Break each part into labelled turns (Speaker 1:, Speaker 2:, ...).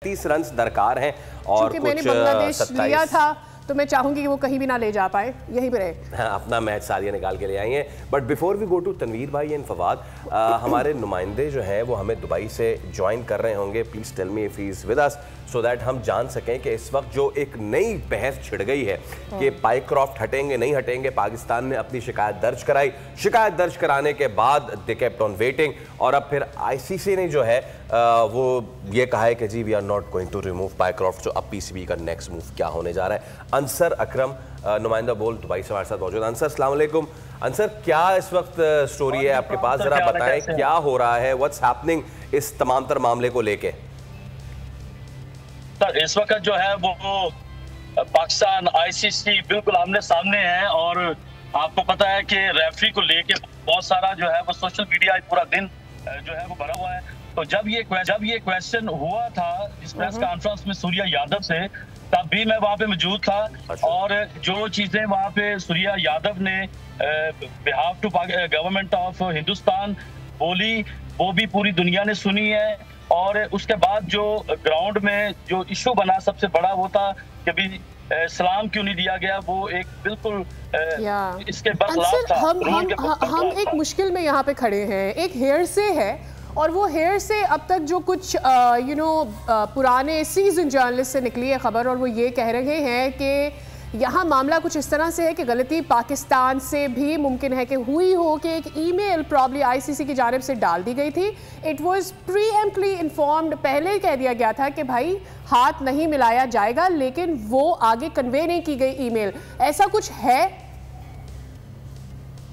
Speaker 1: 30 run दरकार हैं और कुछ
Speaker 2: मैंने बांग्लादेश लिया था तो मैं चाहूंगी कि वो कहीं भी ना ले जा पाए, यहीं पे रहे।
Speaker 1: हाँ, अपना मैच सादिया निकाल के ले आई हैं। But before we go to Tanveer भाई एंड फवाद, हमारे नुमाइंदे जो हैं वो हमें दुबई से ज्वाइन कर रहे होंगे। Please tell me if he is with us so that हम जान सकें कि इस वक्त जो एक नई बहस छिड़ गई है कि पाइक्रॉफ्ट हटेंगे नहीं हटेंगे। पाकिस्तान ने अपनी शिकायत दर्ज कराई, शिकायत दर्ज कराने के बाद दे केप्ट ऑन वेटिंग और अब फिर आईसीसी ने जो है वो ये कहा है कि जी we are not going to remove Pycroft. जो अब पीसीबी का नेक्स्ट मूव क्या होने जा रहा है। अंसर अकरम नुमाइंदा बोल दुबई से हमारे साथ मौजूद। अंसर अस्सलाम वालेकुम। अंसर, क्या इस वक्त स्टोरी है आपके पास, जरा बताएं क्या हो रहा है, व्हाट्स हैपनिंग इस तमाम तर मामले को लेके।
Speaker 3: सर इस वक्त जो है वो पाकिस्तान आईसीसी बिल्कुल आमने सामने है और आपको पता है कि रेफरी को लेके बहुत सारा जो है वो सोशल मीडिया पूरा दिन जो है वो भरा हुआ है। तो जब ये क्वेश्चन हुआ था इस प्रेस कॉन्फ्रेंस में सूर्या यादव से, तब भी मैं वहाँ पे मौजूद था। और जो चीजें वहाँ पे सूर्या यादव ने behalf to government of Hindustan बोली वो भी पूरी दुनिया ने सुनी है। और उसके बाद जो ग्राउंड में जो इशू बना सबसे बड़ा वो था कि भी सलाम क्यों नहीं दिया गया, वो एक बिल्कुल इसके बरखलाफ था।
Speaker 2: हम एक मुश्किल में यहाँ पे खड़े हैं। एक हेयर से है और वो हेयर से अब तक जो कुछ पुराने सीजन जर्नलिस्ट से निकली है खबर, और वो ये कह रहे हैं कि यहाँ मामला कुछ इस तरह से है कि गलती पाकिस्तान से भी मुमकिन है कि हुई हो कि एक ईमेल प्रॉब्ली आईसीसी की जानिब से डाल दी गई थी। इट वाज प्रीएम्प्टली इन्फॉर्म्ड, पहले कह दिया गया था कि भाई हाथ नहीं मिलाया जाएगा, लेकिन वो आगे कन्वे नहीं की गई ईमेल। ऐसा कुछ है?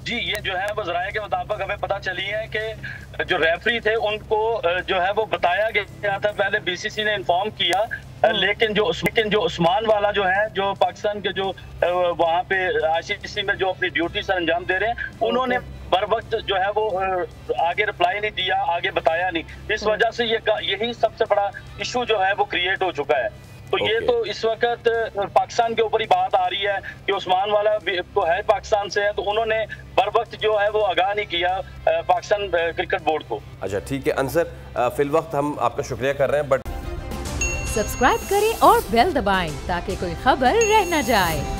Speaker 3: जी, ये जो है वो ज़राए के मुताबिक हमें पता चली है कि जो रेफरी थे उनको जो है वो बताया गया था, पहले बीसीसी ने इन्फॉर्म किया, लेकिन जो उस्मान वाला जो है, जो पाकिस्तान के जो वहाँ पे आईसीसी में जो अपनी ड्यूटी से अंजाम दे रहे हैं, उन्होंने बर वक्त जो है वो आगे रिप्लाई नहीं दिया, आगे बताया नहीं। इस वजह से यही सबसे बड़ा इशू जो है वो क्रिएट हो चुका है। तो ये तो इस वक्त पाकिस्तान के ऊपर ही बात आ रही है कि उस्मान वाला तो है पाकिस्तान से है, तो उन्होंने बर वक्त जो है वो आगाह नहीं किया पाकिस्तान क्रिकेट बोर्ड को।
Speaker 1: अच्छा ठीक है अंसर, फिल वक्त हम आपका शुक्रिया कर रहे हैं। बट
Speaker 4: सब्सक्राइब करें और बेल दबाएं ताकि कोई खबर रह न जाए।